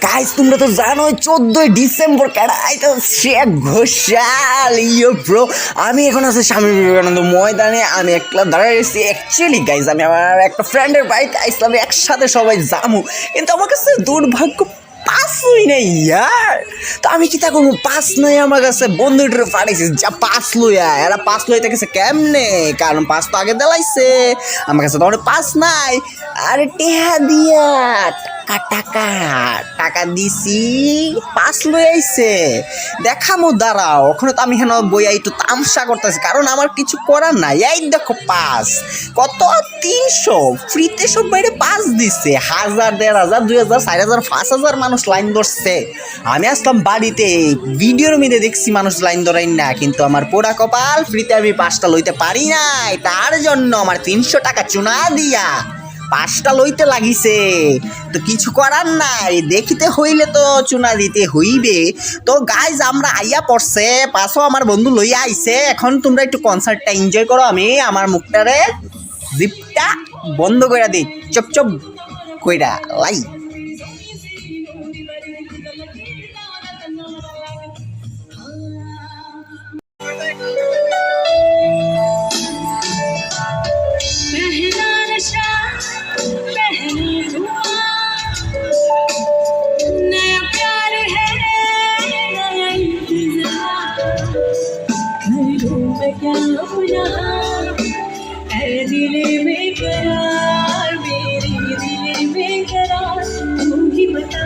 Guys তোমরা তো জানো 14 ডিসেম্বর কেডা শেখ ঘোষাল ব্রো। আমি এখন আছি স্বামী বিবেকানন্দ ময়দানে। আমি একলা দাঁড়িয়ে রয়েছি। অ্যাকচুয়ালি গাইস আমি আমার একটা ফ্রেন্ডের বাড়িতে আইসলাম, একসাথে সবাই যামু, কিন্তু আমার কাছে দুর্ভাগ্য পাস হই নাই ইয়ার। তো আমি কি তা করবো, পাস নাই আমার কাছে। বন্ধুটার পাঠাইছি যা পাস লইয়া, এরা পাস লইতে গেছে কেমনে, কারণ পাস তো আগে দেলাইছে। আমার কাছে তো পাস নাই। আরে টেহা দিয়া টাকা টাকা দিছি, পাস লই আইছে। দেখামো দাঁড়াও, ওখানে তো আমি হেন বইয়া একটু তামসা করতেছি, কারণ আমার কিছু করার নাই। এই দেখো পাস কত, 300 ফ্রিতে সব বাইরে পাস দিচ্ছে। 1000, 1500, 2000, 4000, 5000 মানুষ লাইন ধরছে। আমি আসলাম বাড়িতে, ভিডিওর মধ্যে দেখছি মানুষ লাইন ধরাই না, কিন্তু আমার পোড়া কপাল, ফ্রিতে আমি পাসটা লইতে পারি নাই। তার জন্য আমার 300 টাকা চুনা দিয়া পাঁচটা লইতে লাগিছে। তো কিছু করার নাই, দেখিতে হইলে তো চুনা দিতে হইবে। তো গাইজ আমরা আইয়া পড়ছে, পাশও আমার বন্ধু লইয়া আইছে। এখন তোমরা একটু কনসার্টটা এনজয় করো। আমি আমার মুখটারে জিপটা বন্ধ করে দিই, চপ চপ কইরা লাই। दिले में करार, मेरे दिले में करार, तू ही बता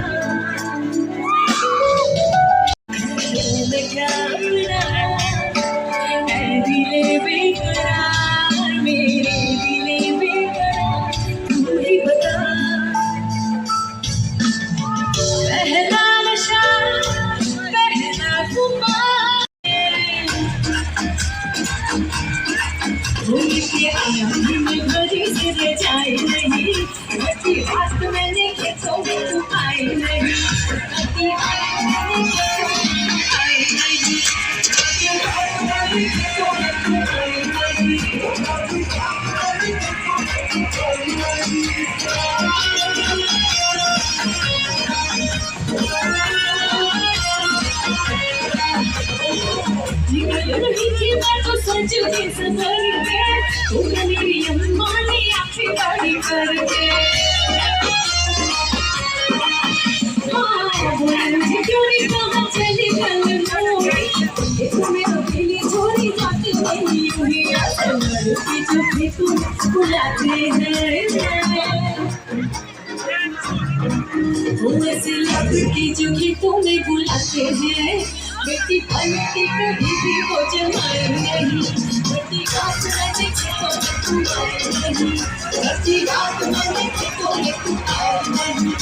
मैं क्या अपना। दिले में करार, मेरे दिले में करार, तू ही बता। पहला नशा पहला खुमार, भूल के आया मैं भरी से जाए नहीं, अति बात मैंने खेतों में तू आए नहीं, अति बात मैंने खेतों में तू आए नहीं, अति बात मैंने खेतों में तू आए नहीं। मैं तो सच में सफर में, तू मेरी अम्मा ने आंखें बड़ी करके, मुझे क्यों नहीं कहा चली गल मोड़ी, तुम्हें तो पहली छोरी बात नहीं हुई, मर की चुप्पी तुम बुलाते हैं, वो ऐसी लड़की जो कि तुम्हें बुलाते हैं। बेटी पलटी कभी भी वो जमाए नहीं, बेटी बात मैंने खेतों में तू आए नहीं, बेटी बात मैंने खेतों में तू आए नहीं,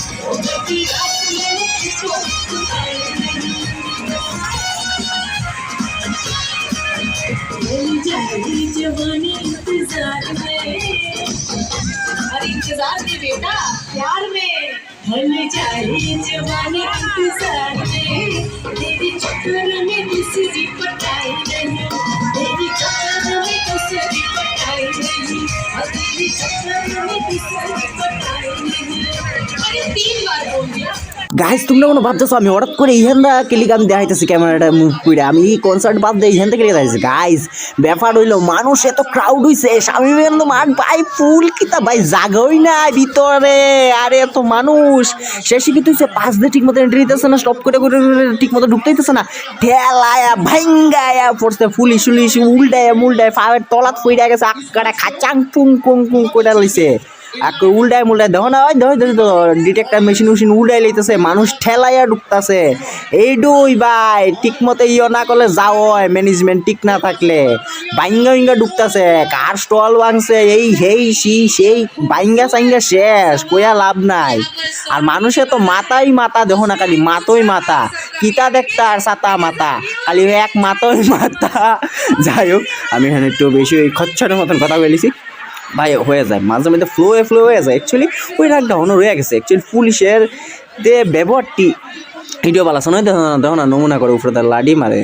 बेटी बात मैंने खेतों में तू आए नहीं। बोली जाए जवानी इंतजार में, अरे इंतजार में बेटा प्यार में, ढल जाए जवानी इंतजार में, तेरी चक्कर में दूसरी पटाई नहीं, तेरी चक्कर में दूसरी पटाई नहीं, तेरी चक्कर में दूसरी पटाई नहीं। अरे 3 बार बोल दिया। গাইস তোমরা কোনো ভাবতেছো আমি হঠাৎ করে ইহানদা কেলিগান দেখাইতেছি ক্যামেরাটা মুভ করে, আমি কনসার্ট বাদ দিয়ে ইহান থেকে দেখাইতেছি। গাইস ব্যাপার হইলো, মানুষ এত ক্রাউড হইছে, স্বামী বিবেকানন্দ মাঠ ভাই ফুল কিতা ভাই, জাগাই নাই ভিতরে। আরে এত মানুষ, শেষে কি তুইছে পাঁচ দিয়ে ঠিক মতো এন্ট্রি দিতেছে না, স্টপ করে করে ঠিক মতো ঢুকতেইতেছে না, ঠেলায়া ভাঙ্গায়া পড়ছে, পুলিশ উলিশ উল্টায় মুল্টায় ফাওয়ার তলাত পইড়া গেছে, আক্কাটা খাচাং পুং পুং পুং করে লইছে। উল্টায় মুল্টায় দেখো না, ওই ডিটেক্টর মেশিন উল্টাই লইতেছে, মানুষ ঠেলাইয়া ঢুকতেছে। এইডুই ভাই ঠিক মতো না করলে যাও হয়, ম্যানেজমেন্ট ঠিক না থাকলে বাইঙ্গা বাইঙ্গা ঢুকতেছে। কার স্টল ভাঙছে, এই হেই সেই বাইঙ্গা চাইঙ্গা শেষ, কইয়া লাভ নাই। আর মানুষে তো মাথাই মাথা, দেখো না খালি মাথাই মাথা, কিতা দেখতা আর ছাতা মাথা, খালি এক মাথাই মাথা। যাই হোক আমি এখানে একটু বেশি ওই খচ্চরের মতন কথা বলেছি ভাই, হয়ে যায় মাঝে মধ্যে ফ্লো হয়ে যায়। অ্যাকচুয়ালি ওই রাগটা অন্য রয়ে গেছে। অ্যাকচুয়ালি পুলিশের যে ব্যবহারটি ভিডিও বালাস নয়, দেখো না নমুনা করে উপরে তার লাডি মারে,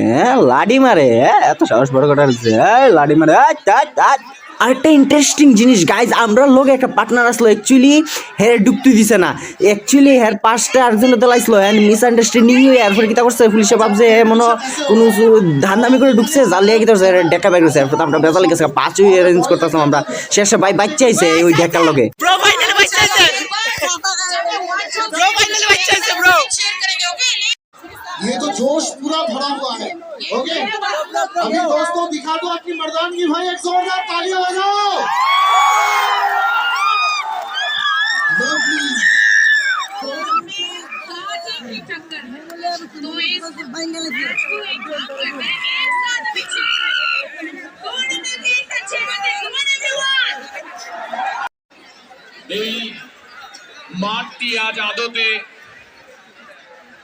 লাডি মারে, এত সাহস বড় কথা লাডি মারে। আরেকটা ইন্টারেস্টিং জিনিস গাইজ, আমরা লোক একটা পার্টনার আসলো অ্যাকচুয়ালি হের ঢুকতে দিছে না, অ্যাকচুয়ালি হের পাঁচটা আরেকজন দেলাইছিল অ্যান্ড মিসআন্ডারস্ট্যান্ডিং হয়ে এরপর কিতা করছে পুলিশে ভাবছে মনে হয় কোনো ধান্দামি করে ঢুকছে, জালিয়া কিতা করছে ডেকা বের করছে, এরপর আমরা বেজাল গেছে পাঁচই অ্যারেঞ্জ করতেছিলাম আমরা, শেষে ভাই বাচ্চা আইছে ওই ডেকার লগে। ये तो जोश पूरा भरा हुआ है। ओके अभी दोस्तों दिखा दो अपनी मर्दानगी भाई, एक जोरदार तालियां बजाओ। এই মাঠটি আজ আদতে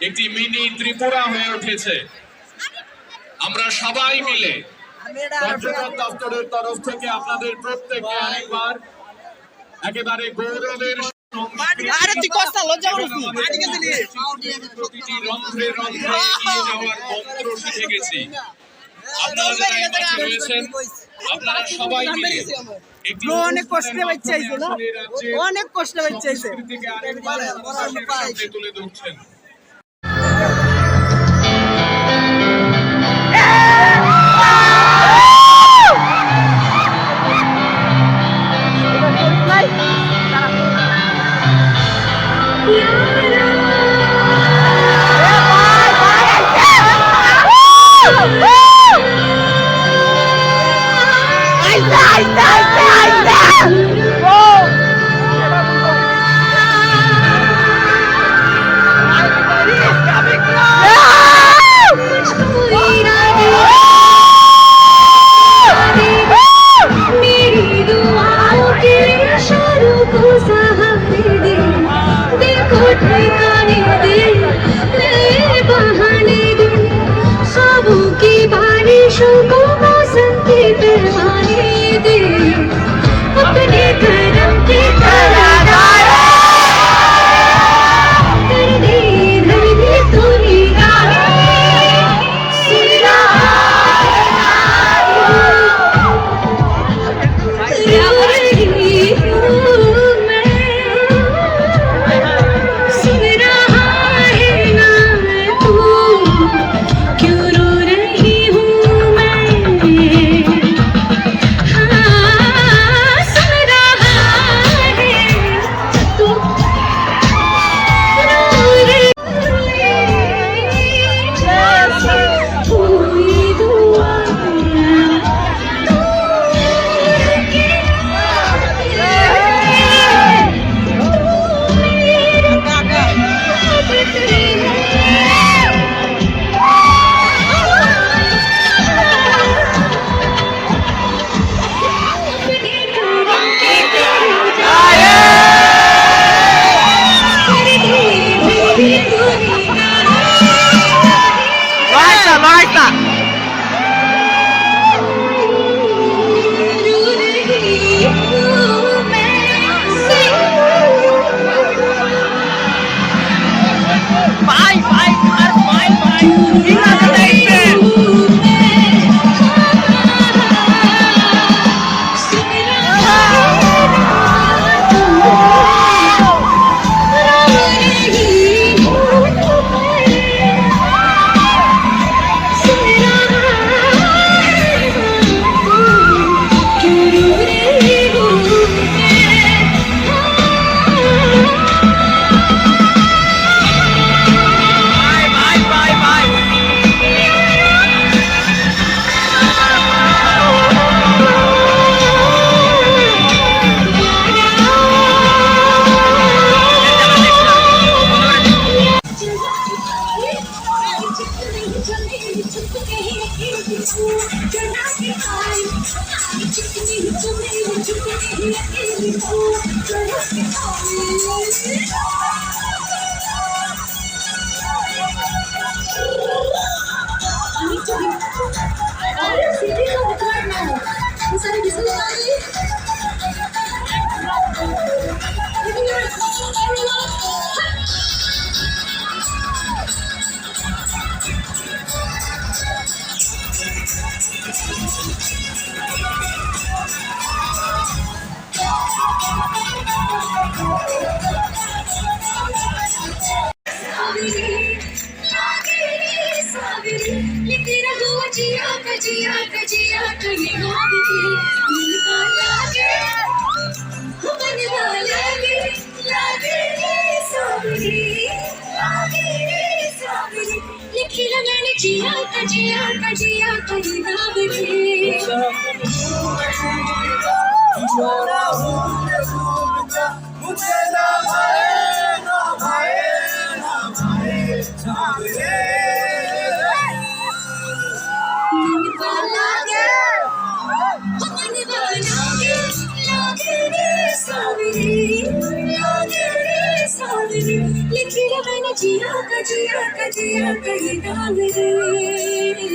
একটি মিনি ত্রিপুরা হয়ে উঠেছে। আমরা সবাই মিলে পর্যটন দপ্তরের তরফ থেকে আপনাদের প্রত্যেককে আরেকবার একেবারে গৌরবের প্রতিটি রন্ধ্রে রন্ধ্রে এগিয়ে যাওয়ার মন্ত্র শিখে গেছি। আপনারা যারা এই মাঠে রয়েছেন, আপনারা সবাই মিলে একটি অনেক কষ্টে বাচ্চাইছে না, অনেক কষ্টে বাচ্চাইছে সংস্কৃতিকে আরেকবার মানুষের সামনে তুলে ধরছেন। कजिया कजिया कजिया कहिया रे मनवा लागे लागे रे सावरी लागे रे सावरी लिखिला मैंने जिया कजिया कजिया कहिया लिखी मैंने जिया कजिया कजिया कही नाम रे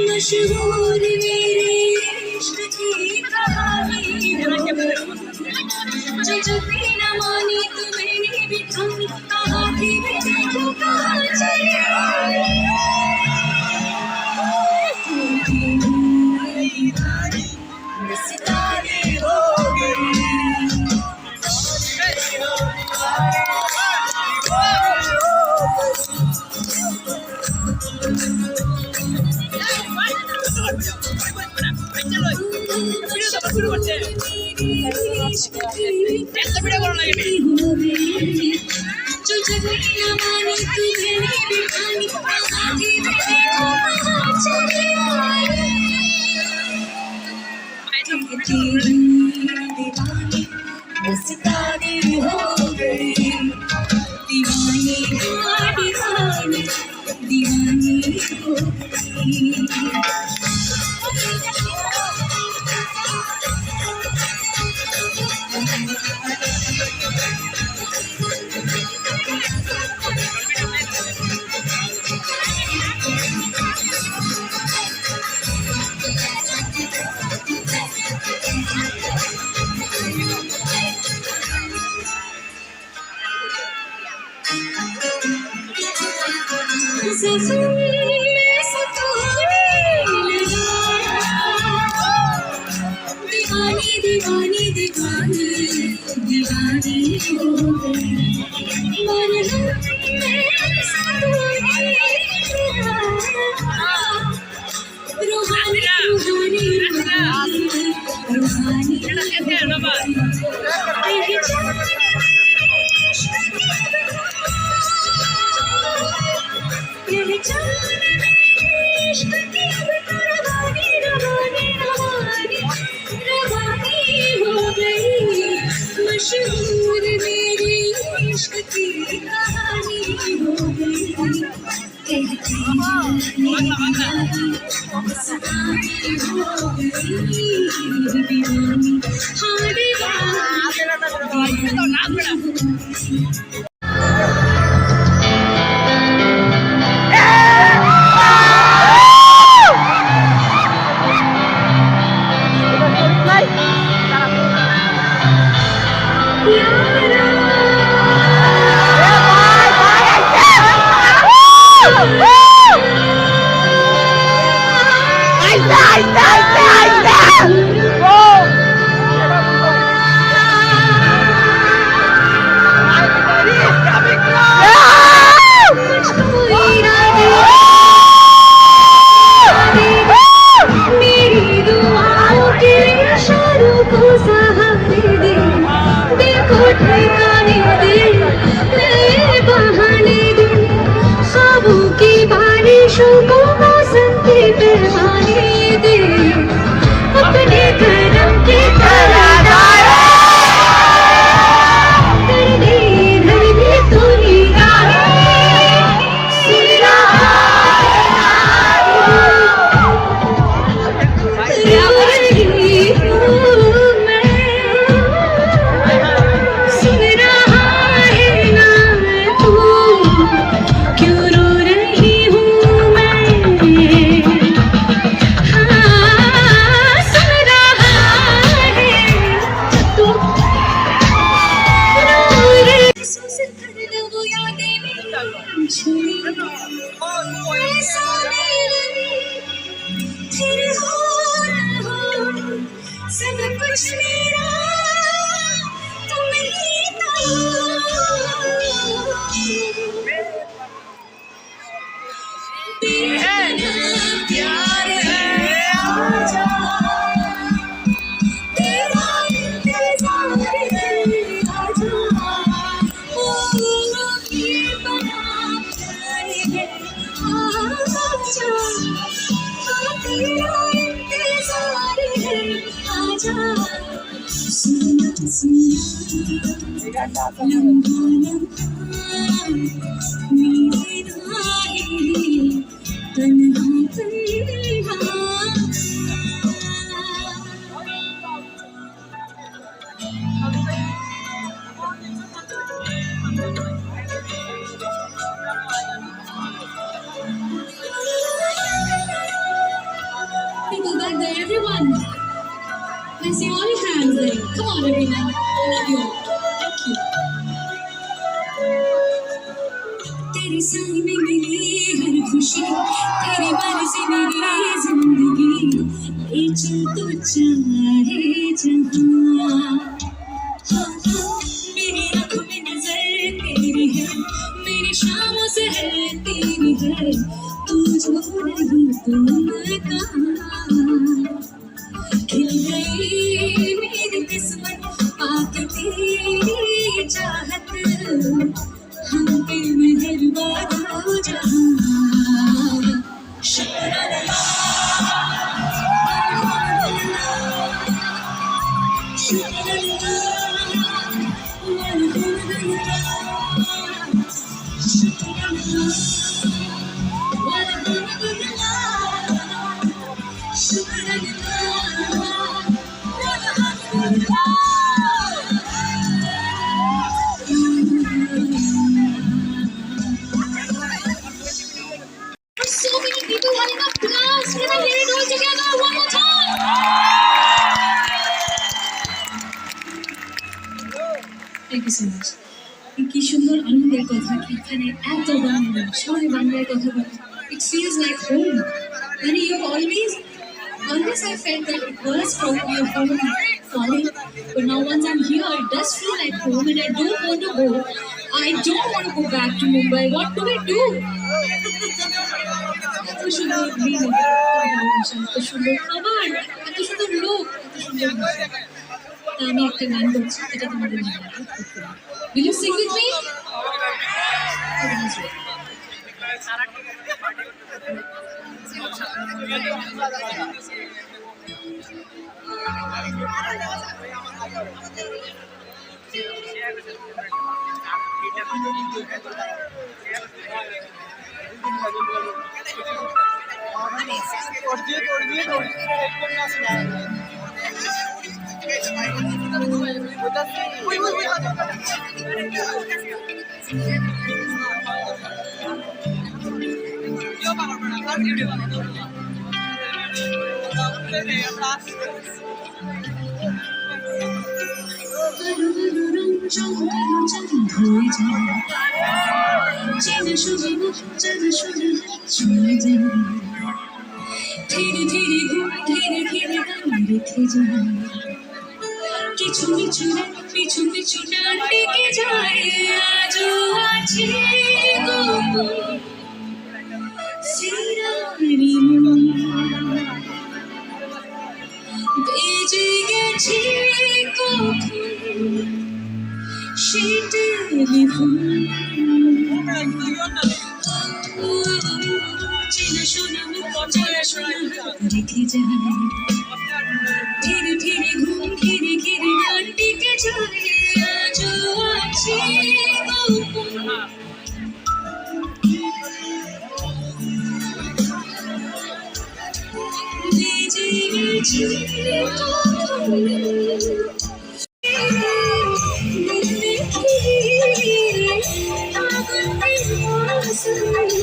मशहूर मेरे इश्क की कहानी जो जब भी न मानी तो मैंने भी ठानी कहा कि मैं देखूं कहाँ चली सितारे हो गई जो जगह न मानी तू मैंने भी ठानी कहा कि मैं देखूं कहाँ चली दीवानी सितारे हो गई दीवानी दीवानी दीवानी हो गई दीवानी दीवानी दीवानी दीवानी हो गई रूहानी रूहानी रूहानी मशहूर मेरी इश्क की कहानी हो गई कहती सहानी हो गई दीवानी हाँ दीवानी लम्हा लम्हा मेरे राहे तन्हा तन्हा People back there, everyone. I see all your hands there. Come on, everyone. I love you all. Thank you. तेरे संग में मिली हर खुशी, तेरी मर्जी मेरी जिंदगी, ले चल तू चाहे जहाँ। हाँ हाँ, मेरी आँखों में नजर तेरी है, मेरी शामों से है तेरी है, तू जो नहीं तो मैं कहाँ। खिल गई मेरी किस्मत पाके तेरी चाहत, हम पे मेहरबान हो जहाँ। शुक्राना शुक्राना So many people having a blast. Can I hear it all together one more time? Thank you so much. কি সুন্দর আনন্দের কথা কি এখানে এত বাংলা সবাই বাংলায় কথা বলে। It feels like home. And you've always I felt that it was probably a home calling, but now once I'm here, it does feel like home, and I don't want to go. I don't want to go back to Mumbai. What do I do? এত সুন্দর দিন, এত সুন্দর খাবার, এত সুন্দর লোক, এত সুন্দর ভাষা। তা আমি একটা গান করছি, এটা তোমাদের ভালো লাগবে। Will you sing with me? ধীরে ধীরে ঘুম ধীরে ধীরে রেখে যায় কিছু কিছু পিছু পিছু ডান ডেকে যায় আজও আছে গোপন সিরারি বেজে গেছে কখন সে টেলিফোন চেনা শোনা মুখ চেনা শোনা রেখে যায় ধীরে ধীরে ঘুম ধীরে ধীরে ডান ডেকে যায় আজও আছে গোপন বেজে গেছে কখন আগুন